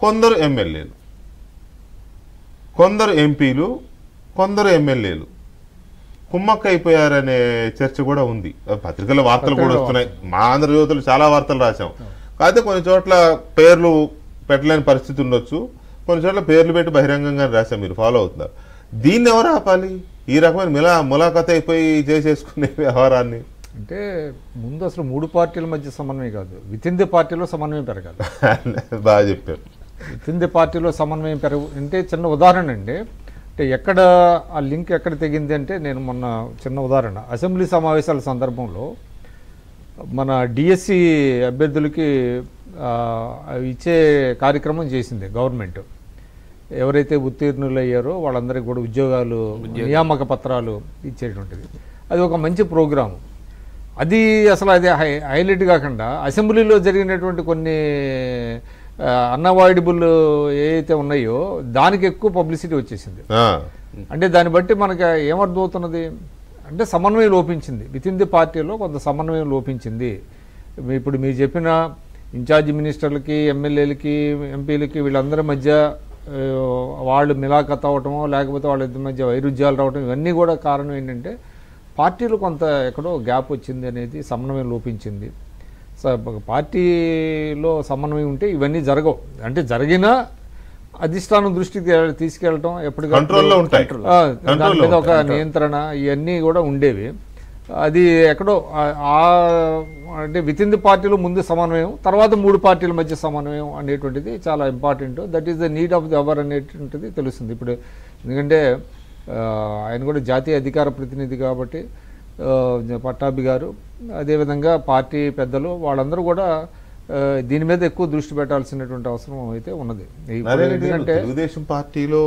కొందరు ఎమ్మెల్యేలు, కొందరు ఎంపీలు, కొందరు ఎమ్మెల్యేలు కుమ్మక్క అయిపోయారనే చర్చ కూడా ఉంది. పత్రికల వార్తలు కూడా వస్తున్నాయి. మా ఆంధ్రజ్యోతులు చాలా వార్తలు రాశాం. కాకపోతే కొన్ని చోట్ల పేర్లు పెట్టలేని పరిస్థితి ఉండొచ్చు, కొన్ని చోట్ల పేర్లు పెట్టి బహిరంగంగా రాశాం. మీరు ఫాలో అవుతున్నారు. దీన్ని ఎవరు ఆపాలి? ఈ రకమైన ములాఖత్ అయిపోయి చేసేసుకునే వ్యవహారాన్ని. అంటే ముందు అసలు 3 పార్టీల మధ్య సమన్వయం కాదు, విత్ ఇన్ ది పార్టీలో సమన్వయం పెరగాలి. బాగా చెప్పారు. విత్ ఇన్ ది పార్టీలో సమన్వయం అంటే చిన్న ఉదాహరణ అండి. అంటే ఎక్కడ ఆ లింక్ ఎక్కడ తెగింది అంటే, నేను మొన్న చిన్న ఉదాహరణ, అసెంబ్లీ సమావేశాల సందర్భంలో మన డిఎస్సి అభ్యర్థులకి ఇచ్చే కార్యక్రమం చేసింది గవర్నమెంట్. ఎవరైతే ఉత్తీర్ణులు అయ్యారో వాళ్ళందరికీ కూడా ఉద్యోగాలు, నియామక పత్రాలు ఇచ్చేటువంటిది. అది ఒక మంచి ప్రోగ్రాము. అది అసలు అది హైలైట్ కాకుండా అసెంబ్లీలో జరిగినటువంటి కొన్ని అన్అవాయిడబుల్ ఏవైతే ఉన్నాయో దానికి ఎక్కువ పబ్లిసిటీ వచ్చేసింది. అంటే దాన్ని బట్టి మనకి ఏమర్థమవుతున్నది అంటే సమన్వయం లోపించింది. విత్ ఇన్ ది పార్టీలో కొంత సమన్వయం లోపించింది. ఇప్పుడు మీరు చెప్పిన ఇన్ఛార్జి మినిస్టర్లకి, ఎమ్మెల్యేలకి, ఎంపీలకి వీళ్ళందరి మధ్య వాళ్ళు మిలాఖత్ అవ్వటమో లేకపోతే వాళ్ళిద్దరి మధ్య వైరుధ్యాలు రావటం, ఇవన్నీ కూడా కారణం ఏంటంటే పార్టీలు కొంత ఎక్కడో గ్యాప్ వచ్చింది అనేది, సమన్వయం లోపించింది. పార్టీలో సమన్వయం ఉంటే ఇవన్నీ జరగవు. అంటే జరిగినా అధిష్టానం దృష్టికి తీసుకెళ్ళటం ఎప్పటికప్పుడు దాని మీద ఒక నియంత్రణ ఇవన్నీ కూడా ఉండేవి. అది ఎక్కడో అంటే విత్ ఇన్ ది పార్టీలో ముందు సమన్వయం, తర్వాత 3 పార్టీల మధ్య సమన్వయం అనేటువంటిది చాలా important. That is the need of the hour అనేటువంటిది తెలుస్తుంది ఇప్పుడు. ఎందుకంటే ఆయన కూడా జాతీయ అధికార ప్రతినిధి కాబట్టి పట్టాభి గారు, అదేవిధంగా పార్టీ పెద్దలు వాళ్ళందరూ కూడా దీని మీద ఎక్కువ దృష్టి పెట్టాల్సినటువంటి అవసరం అయితే ఉన్నది. ఎందుకంటే తెలుగుదేశం పార్టీలో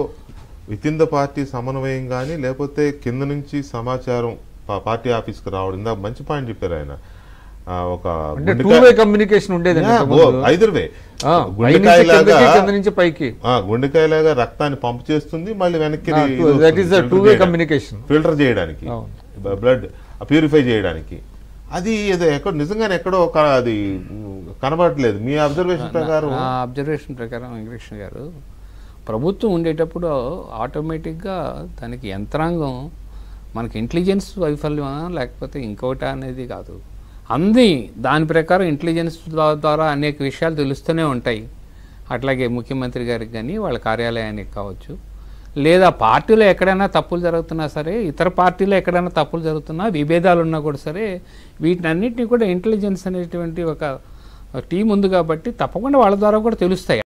విత్ ఇన్ ద పార్టీ సమన్వయం కానీ, లేకపోతే కింద నుంచి సమాచారం పార్టీ ఆఫీస్కి రావడం, ఇందా మంచి పాయింట్ చెప్పారు ఆయన. ఒక కమ్యూనికేషన్ ఉండేది, గుండెకాయలాగా రక్తాన్ని పంప్ చేస్తుంది, మళ్ళీ వెనక్కి ఫిల్టర్ చేయడానికి, బ్లడ్ ప్యూరిఫై చేయడానికి. అది ఏదో ఎక్కడ నిజంగానే ఎక్కడో అది కనబడట్లేదు. మీ అబ్జర్వేషన్ ప్రకారం? అబ్జర్వేషన్ ప్రకారం వెంకటకృష్ణ గారు, ప్రభుత్వం ఉండేటప్పుడు ఆటోమేటిక్గా దానికి యంత్రాంగం మనకి ఇంటెలిజెన్స్ వైఫల్యమా లేకపోతే ఇంకోట అనేది కాదు, దాని ప్రకారం ఇంటెలిజెన్స్ ద్వారా అనేక విషయాలు తెలుస్తూనే ఉంటాయి. అట్లాగే ముఖ్యమంత్రి గారికి కానీ వాళ్ళ కార్యాలయానికి కావచ్చు, లేదా పార్టీలో ఎక్కడైనా తప్పులు జరుగుతున్నా సరే, ఇతర పార్టీలో ఎక్కడైనా తప్పులు జరుగుతున్నా, విభేదాలు ఉన్నా కూడా సరే, వీటినన్నింటినీ కూడా ఇంటెలిజెన్స్ అనేటువంటి ఒక టీం ఉంది కాబట్టి తప్పకుండా వాళ్ళ ద్వారా కూడా తెలుస్తాయి.